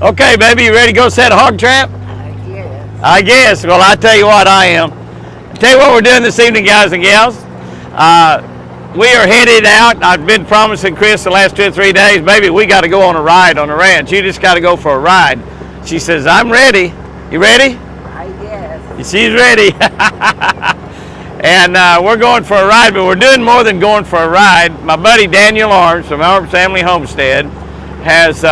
Okay, baby, you ready to go set a hog trap? I guess. Well, I tell you what, I am. Tell you what we're doing this evening, guys and gals. We are headed out. I've been promising Chris the last 2 or 3 days, baby, we got to go on a ride on the ranch. You just got to go for a ride. She says, I'm ready. You ready? I guess. She's ready. And we're going for a ride, but we're doing more than going for a ride. My buddy Daniel Arms from Arms Family Homestead has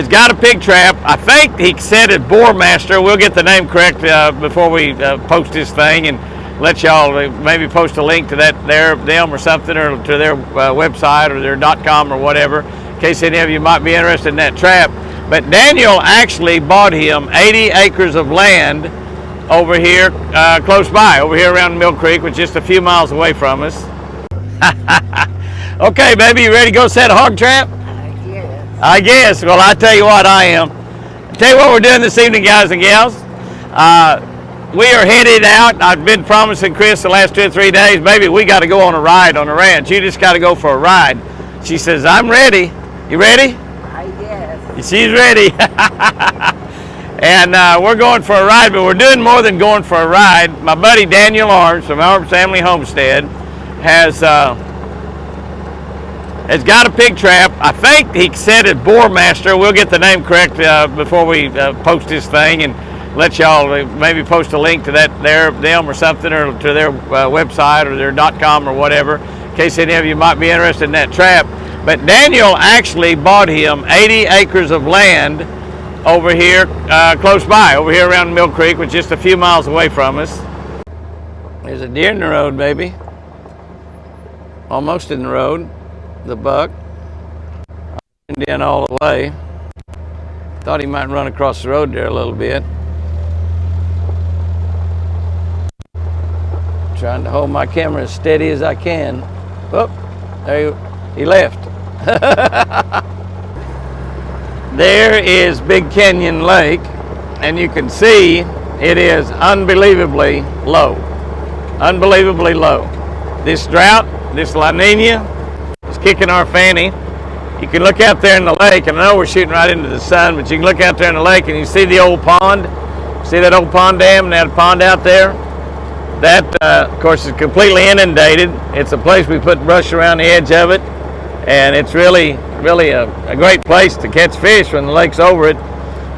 got a pig trap. I think he said it Boar Master. We'll get the name correct before we post this thing and let y'all maybe post a link to them or something, or to their website or their .com or whatever, in case any of you might be interested in that trap. But Daniel actually bought him 80 acres of land over here, close by, over here around Mill Creek, which is just a few miles away from us. Okay, baby, you ready to go set a hog trap? I guess. Well, I tell you what, I am. Tell you what we're doing this evening, guys and gals. We are headed out. I've been promising Chris the last 2 or 3 days, baby, we got to go on a ride on the ranch. You just got to go for a ride. She says, I'm ready. You ready? I guess. She's ready. And we're going for a ride, but we're doing more than going for a ride. My buddy Daniel Arms from Arms Family Homestead has got a pig trap. I think he said it Boar Master. We'll get the name correct before we post this thing and let y'all maybe post a link to them or something, or to their website or their .com or whatever, in case any of you might be interested in that trap. But Daniel actually bought him 80 acres of land over here, close by, over here around Mill Creek, which is just a few miles away from us. There's a deer in the road, baby. Almost in the road. The buck. In all the way. Thought he might run across the road there a little bit. Trying to hold my camera as steady as I can. Oh, there he left. There is Big Canyon Lake, and you can see it is unbelievably low. Unbelievably low. This drought, this La Nina, is kicking our fanny. You can look out there in the lake, and I know we're shooting right into the sun, but you can look out there in the lake and you see the old pond. See that old pond dam and that pond out there? That, of course, is completely inundated. It's a place we put brush around the edge of it, and it's really a great place to catch fish when the lake's over it.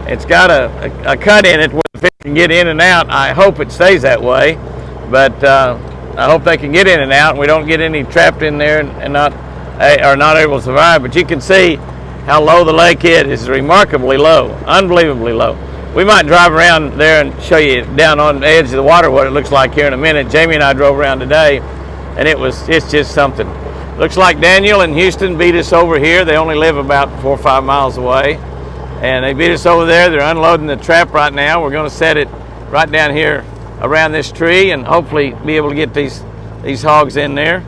It's got a cut in it where the fish can get in and out. I hope it stays that way, but I hope they can get in and out and we don't get any trapped in there and are not able to survive. But you can see how low the lake is. It's remarkably low, unbelievably low. We might drive around there and show you down on the edge of the water what it looks like here in a minute. Jamie and I drove around today, and it's just something. Looks like Daniel and Houston beat us over here. They only live about 4 or 5 miles away, and they beat us over there. They're unloading the trap right now. We're going to set it right down here around this tree and hopefully be able to get these hogs in there.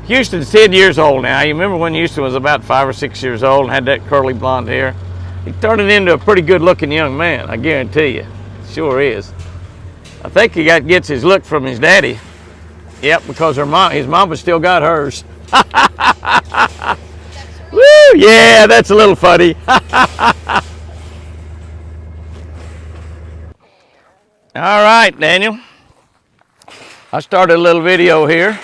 Houston's 10 years old now. You remember when Houston was about 5 or 6 years old and had that curly blonde hair? He's turning into a pretty good looking young man, I guarantee you. Sure is. I think he gets his look from his daddy. Yep, because his mama still got hers. Woo, yeah, that's a little funny. All right, Daniel. I started a little video here.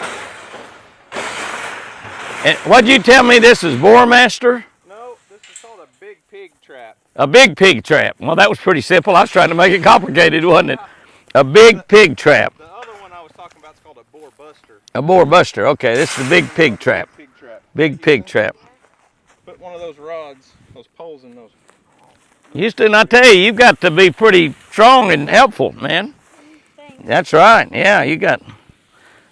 And what'd you tell me this is Boar Master? No, this is called a big pig trap. A big pig trap. Well, that was pretty simple. I was trying to make it complicated, wasn't it? A big pig trap. The other one I was talking about is called a boar buster. A boar buster. Okay, this is the big pig trap. Pig trap. Big pig trap. Put one of those rods, those poles in those. Houston, I tell you, you've got to be pretty strong and helpful, man. Thanks. That's right. Yeah, you got.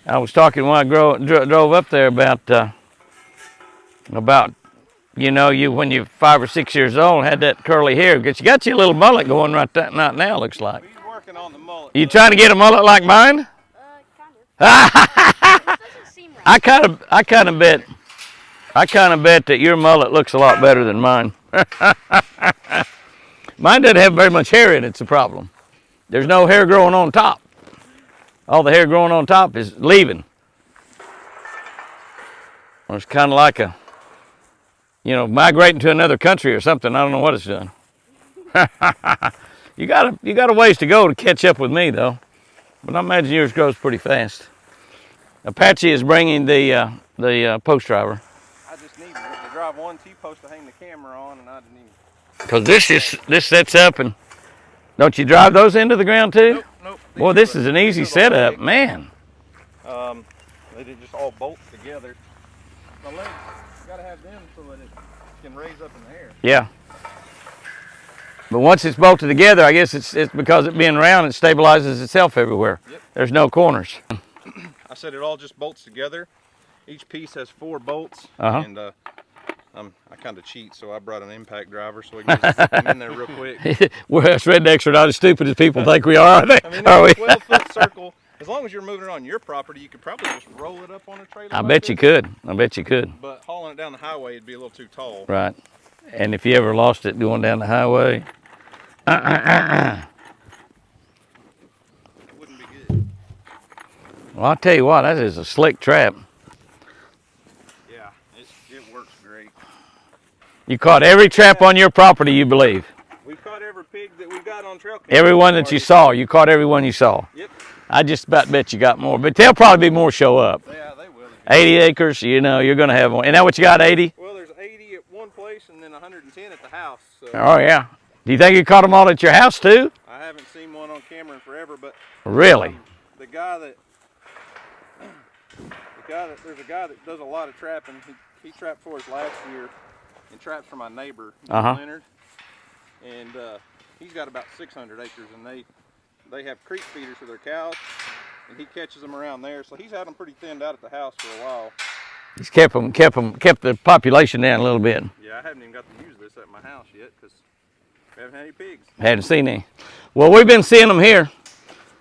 I was talking when I drove up there about you know, when you're 5 or 6 years old and had that curly hair, because you got your little mullet going right now, looks like. He's working on the mullet. You trying to get a mullet like mine? Kind of. It doesn't seem right. I kind of bet that your mullet looks a lot better than mine. Mine doesn't have very much hair in it, it's a problem. There's no hair growing on top. All the hair growing on top is leaving. Well, it's kind of like you know, migrating to another country or something. I don't know what it's doing. You got a ways to go to catch up with me though, but I imagine yours grows pretty fast. Apache is bringing the post driver. I just need to drive one T-post to hang the camera on, and I didn't even. Because this sets up, and don't you drive those into the ground too? Nope, nope. Boy, this is an easy setup, man. They did just all bolt together. The legs, you gotta have them so that it can raise up in the air. Yeah. But once it's bolted together, I guess it's because it being round, it stabilizes itself everywhere. Yep. There's no corners. I said it all just bolts together. Each piece has 4 bolts, Uh-huh. and I kind of cheat, so I brought an impact driver so we can just stick them in there real quick. Well, us rednecks are not as stupid as people think we are they? I mean, Are we? it's a 12-foot circle. As long as you're moving it on your property, you could probably just roll it up on a trailer. I like bet you this. could. I bet you could. But hauling it down the highway, it'd be a little too tall. Right. And if you ever lost it going down the highway, It wouldn't be good. well, I'll tell you what, that is a slick trap. Yeah, it works great. You caught every trap on your property, you believe. We've caught every pig that we've got on trail cam. Every one that you saw, you caught every one you saw. Yep. I just about bet you got more, but there'll probably be more show up. Yeah, they will. 80 acres, you know, you're going to have one. Isn't that what you got, 80? Well, there's 80 at one place and then 110 at the house. So Oh, yeah. Do you think you caught them all at your house, too? I haven't seen one on camera in forever, but Really? there's a guy that does a lot of trapping. He trapped for us last year and trapped for my neighbor, Leonard. And he's got about 600 acres, and they have creek feeders for their cows, and he catches them around there. So he's had them pretty thinned out at the house for a while. He's kept the population down a little bit. Yeah, I haven't even got to use this at my house yet because we haven't had any pigs. Hadn't seen any. Well, we've been seeing them here.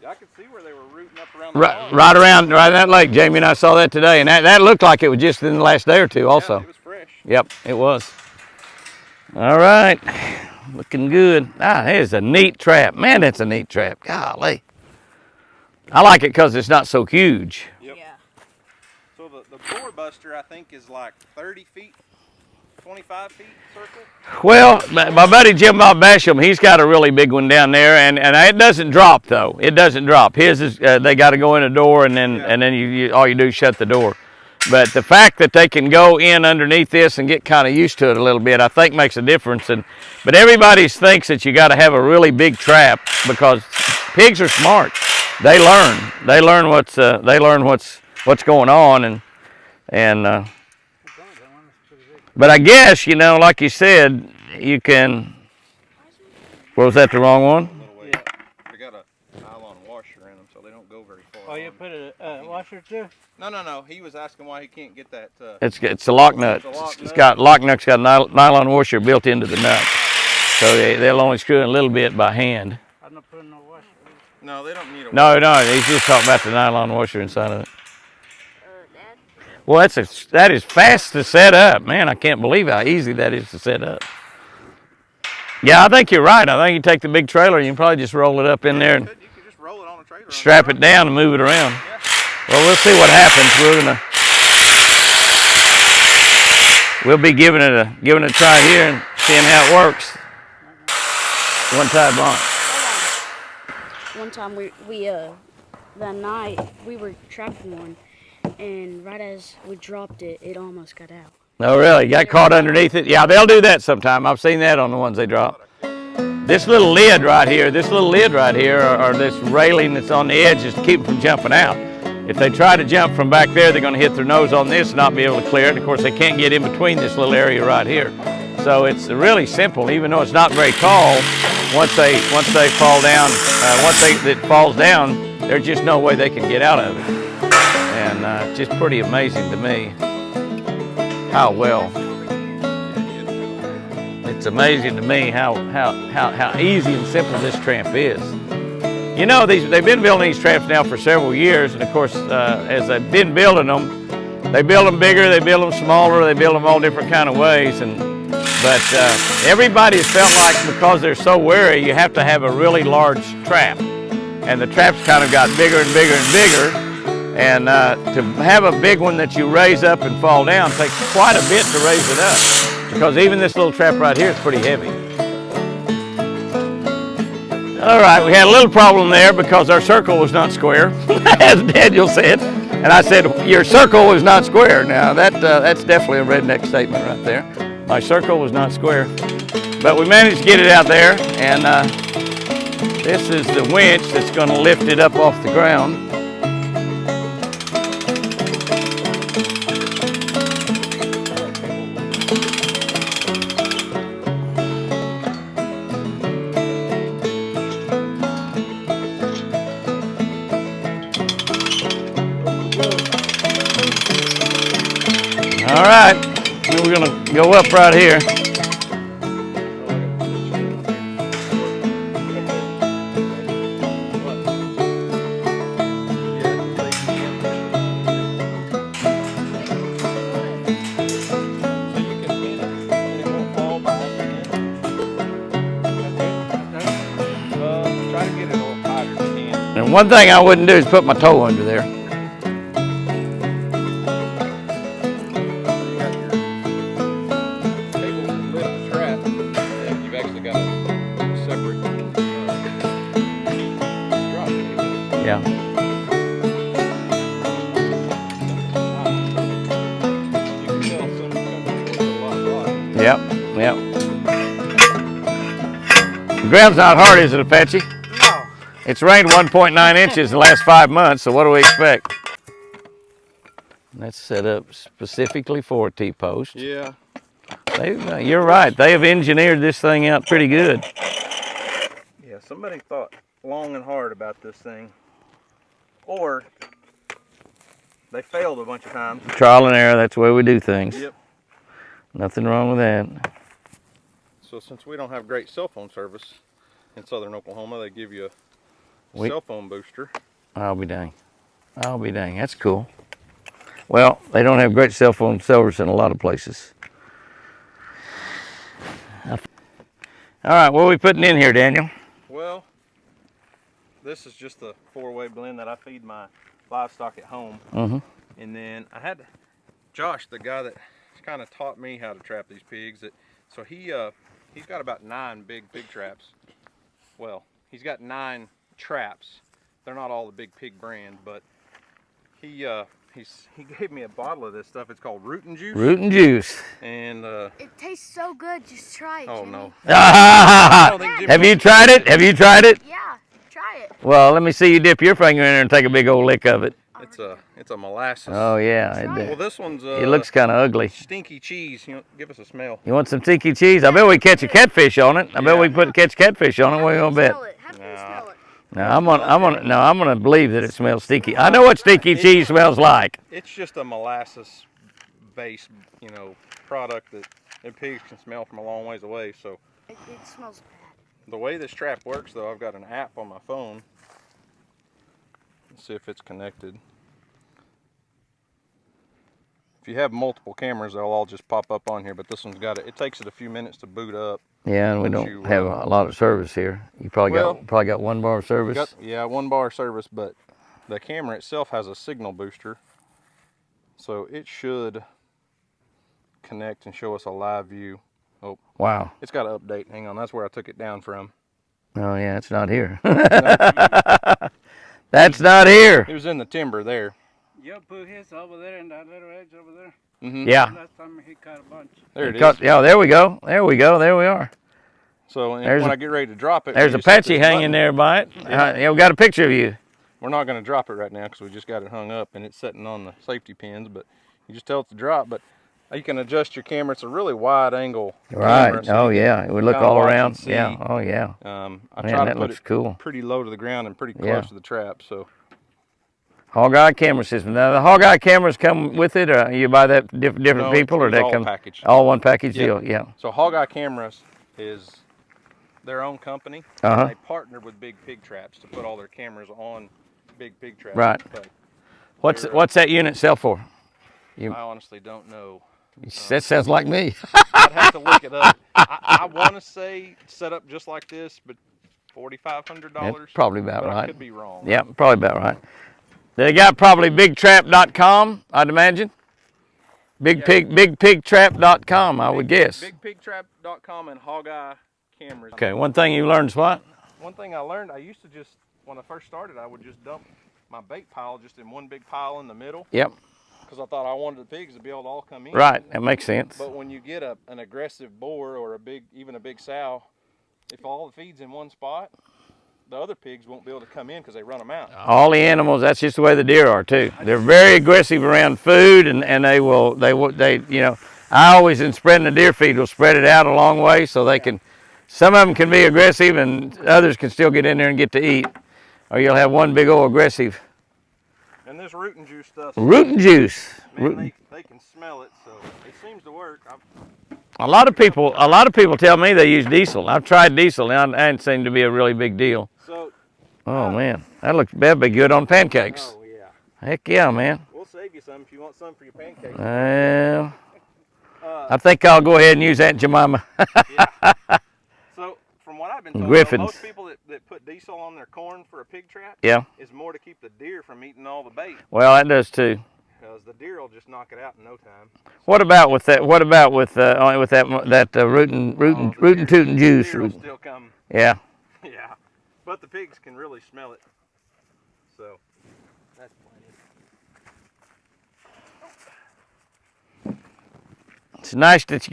Yeah, I could see where they were rooting up around the Right around that lake. Jamie and I saw that today, and that looked like it was just in the last day or two also. Yeah, it was fresh. Yep, it was. All right, looking good. Ah, that is a neat trap. Man, that's a neat trap. Golly. I like it because it's not so huge. Yep. Yeah. So the boar buster, I think, is like 30 feet, 25 feet circle. Well, my buddy Jim Bob Basham, he's got a really big one down there, and it doesn't drop though. It doesn't drop. His is they got to go in a door, and then you all you do is shut the door. But the fact that they can go in underneath this and get kind of used to it a little bit, I think makes a difference. But everybody thinks that you got to have a really big trap because pigs are smart. They learn. They learn what's going on, and. But I guess, you know, like you said, you can. Was that the wrong one? Yeah. They got a nylon washer in them, so they don't go very far. Oh, you put a washer too? No. He was asking why he can't get that. It's a lock nut. It's got lock nut's got a nylon washer built into the nut, so they'll only screw in a little bit by hand. I'm not putting no washer. No, they don't need a No, he's just talking about the nylon washer inside of it. Dad? Well, that is fast to set up, man. I can't believe how easy that is to set up. Yeah, I think you're right. I think you take the big trailer, you can probably just roll it up in there and You could just roll it on a trailer. strap it down and move it around. Yeah. Well, we'll see what happens. We'll be giving it a try here and seeing how it works. One time blunt. One time that night we were trapping one, and right as we dropped it, it almost got out. Oh, really? Got caught underneath it? Yeah, they'll do that sometime. I've seen that on the ones they drop. This little lid right here, or this railing that's on the edge is to keep them from jumping out. If they try to jump from back there, they're going to hit their nose on this and not be able to clear it. And of course, they can't get in between this little area right here. So it's really simple, even though it's not very tall. Once they fall down, it falls down, there's just no way they can get out of it. And it's just pretty amazing to me how well. It's amazing to me how easy and simple this tramp is. You know, they've been building these tramps now for several years, and of course, as they've been building them, they build them bigger, they build them smaller, they build them all different kind of ways. But everybody's felt like because they're so wary, you have to have a really large trap, and the traps kind of got bigger and bigger and bigger. And to have a big one that you raise up and fall down takes quite a bit to raise it up. because even this little trap right here is pretty heavy. All right, we had a little problem there because our circle was not square, as Daniel said. And I said, your circle was not square. Now, that's definitely a redneck statement right there. My circle was not square. But we managed to get it out there, and this is the winch that's going to lift it up off the ground. All right, then we're gonna go up right here. Try to get it a little tighter if you can. And one thing I wouldn't do is put my toe under there. Yeah. Yep, yep. The ground's not hard, is it, Apache? No. It's rained 1.9 inches in the last 5 months, so what do we expect? That's set up specifically for a T-post. Yeah. You're right, they have engineered this thing out pretty good. Yeah, somebody thought long and hard about this thing. Or they failed a bunch of times. Trial and error, that's the way we do things. Yep. Nothing wrong with that. So since we don't have great cell phone service in southern Oklahoma, they give you a cell phone booster. I'll be dang. I'll be dang, that's cool. Well, they don't have great cell phone service in a lot of places. All right, what are we putting in here, Daniel? Well, this is just the 4-way blend that I feed my livestock at home. Mm-hmm. And then I had Josh, the guy that kind of taught me how to trap these pigs. So he's got about 9 big pig traps. Well, he's got 9 traps. They're not all the Big Pig brand, but he gave me a bottle of this stuff. It's called Root and Juice. Root and Juice. And It tastes so good. Just try it. oh Jimmy. no. Have you tried it? Have you tried it? Yeah, try it. Well, let me see you dip your finger in there and take a big old lick of it. It's a molasses. Oh yeah, Well, this one's it looks kind of ugly. stinky cheese. You know, give us a smell. You want some tiki cheese? I bet we catch a catfish on it. I bet we catch catfish on it. What are you gonna bet? Have them smell it. No, I'm gonna believe that it smells stinky. I know what stinky cheese smells like. It's just a molasses-based, product that pigs can smell from a long ways away. So It smells bad. the way this trap works, though, I've got an app on my phone. Let's see if it's connected. If you have multiple cameras, they'll all just pop up on here, but this one's got it. It takes it a few minutes to boot up. Yeah, and we don't have a lot of service here. You probably got 1 bar of service. Yeah, 1 bar service, but the camera itself has a signal booster, so it should connect and show us a live view. Oh, Wow. it's got to update. Hang on, that's where I took it down from. Oh yeah, it's not here. That's not here. It was in the timber there. You put his over there and that little edge over there. Mm-hmm. Yeah. Last time he caught a bunch. There it is. Yeah, there we go. There we go. There we are. So when I get ready to drop it, There's we just hit Apache this hanging button. there by it. Yeah. We got a picture of you. We're not going to drop it right now because we just got it hung up and it's sitting on the safety pins. But you just tell it to drop. But you can adjust your camera. It's a really wide angle Right. camera, so Oh you yeah. We look kinda all watch around. and see. Yeah. Oh yeah. I Man, try to that put looks it cool. pretty low to the ground and pretty close Yeah. to the trap. So Hog Eye camera system. Now the Hog Eye cameras come with it, or you buy that different No, people, or it's that all come packaged. all one package Yeah. deal? Yeah. So Hog Eye Cameras is their own company. Uh-huh. And they partnered with Big Pig Traps to put all their cameras on Big Pig Traps. Right. But What's that unit sell for? I honestly don't know. That sounds like me. I'd have to look it up. I want to say set up just like this, but $4,500. That's probably about but right. I could be wrong. Yeah, probably about right. They got probably bigtrap.com, I'd imagine. Bigpigtrap.com, I would guess. Bigpigtrap.com and Hogeye cameras. Okay, one thing you learned is what? One thing I learned, I used to just, when I first started, I would just dump my bait pile just in one big pile in the middle. Yep. Because I thought I wanted the pigs to be able to all come in. Right, that makes sense. But when you get an aggressive boar or even a big sow, if all the feed's in one spot, the other pigs won't be able to come in because they run them out. All the animals, that's just the way the deer are too. They're very aggressive around food, and they you know, I always, in spreading the deer feed, will spread it out a long way so they can, some of them can be aggressive and others can still get in there and get to eat. Or you'll have one big old aggressive. And this root and juice stuff. Root and juice. Man, they can smell it, so it seems to work. A lot of people tell me they use diesel. I've tried diesel, and it ain't seemed to be a really big deal. So, oh man, that'd be good on pancakes. Oh yeah. Heck yeah, man. We'll save you some if you want some for your pancakes. Well, I think I'll go ahead and use Aunt Jemima. Yeah. So, from what I've been told, Griffins. most people that put diesel on their corn for a pig trap, Yeah. is more to keep the deer from eating all the bait. Well, that does too. Because the deer will just knock it out in no time. What about with that? What about with that root and tootin' juice? The deer will still come. Yeah. Yeah. But the pigs can really smell it. So, that's plenty. It's nice that you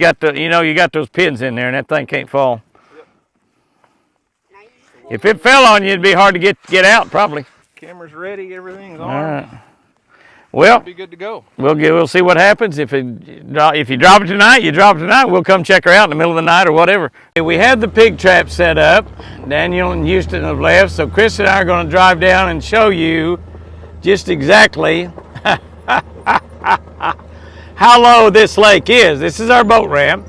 got those pins in there, and that thing can't fall. Yep. If it fell on you, it'd be hard to get out, probably. Camera's ready. Everything's on. All right. Well, Be good to go. we'll see what happens. If you drop it tonight, you drop it tonight. We'll come check her out in the middle of the night or whatever. We have the pig trap set up. Daniel and Houston have left, so Chris and I are going to drive down and show you just exactly how low this lake is. This is our boat ramp.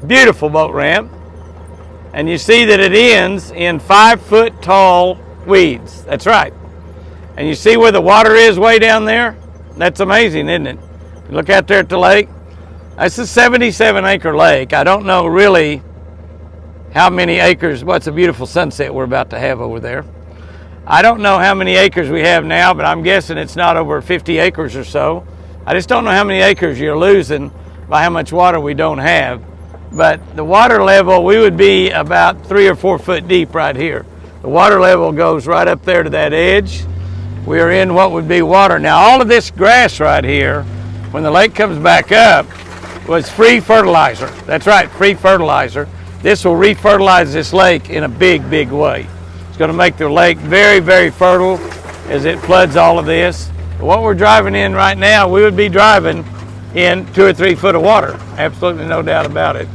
Beautiful boat ramp. And you see that it ends in 5-foot tall weeds. That's right. And you see where the water is way down there? That's amazing, isn't it? Look out there at the lake. That's a 77-acre lake. I don't know really how many acres. What's a beautiful sunset we're about to have over there. I don't know how many acres we have now, but I'm guessing it's not over 50 acres or so. I just don't know how many acres you're losing by how much water we don't have. But the water level, we would be about 3 or 4 foot deep right here. The water level goes right up there to that edge. We are in what would be water. Now, all of this grass right here, when the lake comes back up, was free fertilizer. That's right, free fertilizer. This will re-fertilize this lake in a big, big way. It's going to make the lake very, very fertile as it floods all of this. What we're driving in right now, we would be driving in 2 or 3 foot of water. Absolutely no doubt about it.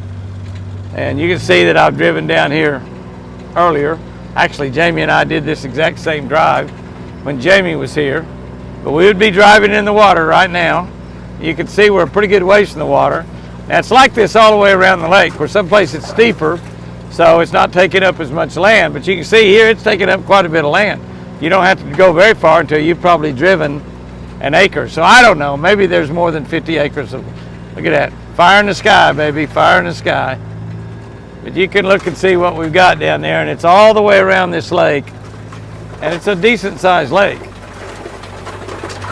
And you can see that I've driven down here earlier. Actually, Jamie and I did this exact same drive when Jamie was here. But we would be driving in the water right now. You can see we're a pretty good ways from the water. Now it's like this all the way around the lake, where someplace it's steeper, so it's not taking up as much land. But you can see here it's taking up quite a bit of land. You don't have to go very far until you've probably driven an acre. So I don't know, maybe there's more than 50 acres of, look at that, fire in the sky, baby, fire in the sky. But you can look and see what we've got down there, and it's all the way around this lake. And it's a decent sized lake.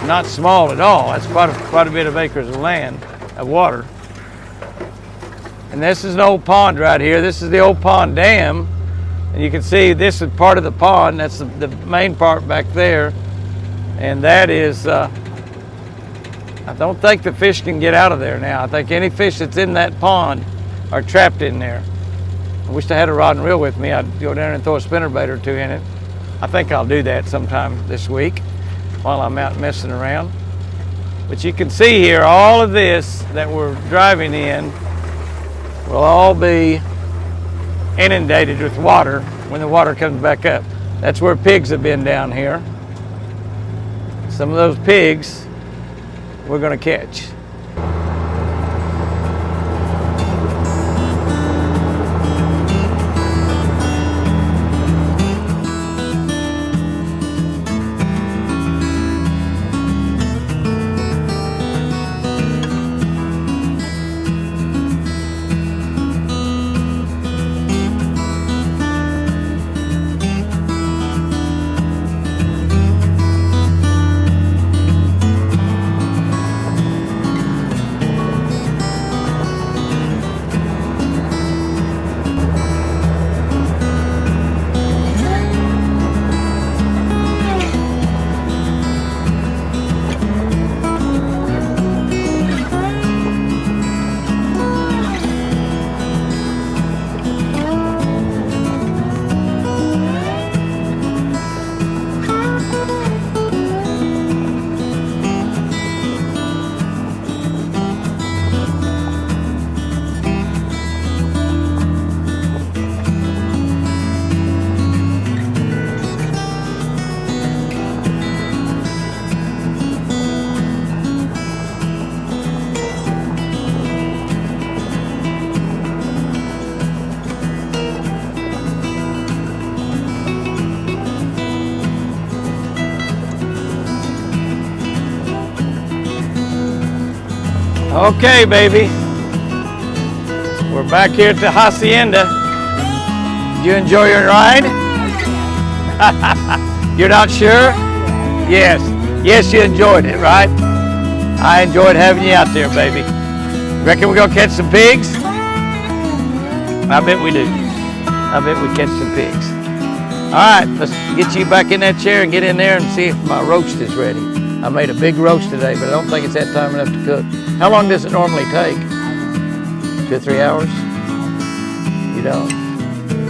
Not small at all. That's quite a bit of acres of land, of water. And this is an old pond right here. This is the old pond dam. And you can see this is part of the pond. That's the main part back there. And that is, I don't think the fish can get out of there now. I think any fish that's in that pond are trapped in there. I wish I had a rod and reel with me. I'd go down and throw a spinnerbait or two in it. I think I'll do that sometime this week while I'm out messing around. But you can see here all of this that we're driving in will all be inundated with water when the water comes back up. That's where pigs have been down here. Some of those pigs we're going to catch. Okay, baby. We're back here at the Hacienda. Did you enjoy your ride? You're not sure? Yes. Yes, you enjoyed it, right? I enjoyed having you out there, baby. Reckon we're gonna catch some pigs? I bet we do. I bet we catch some pigs. All right, let's get you back in that chair and get in there and see if my roast is ready. I made a big roast today, but I don't think it's had time enough to cook. How long does it normally take? 2 or 3 hours? You don't?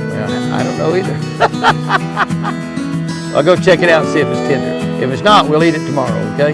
Well, I don't know either. I'll go check it out and see if it's tender. If it's not, we'll eat it tomorrow, okay?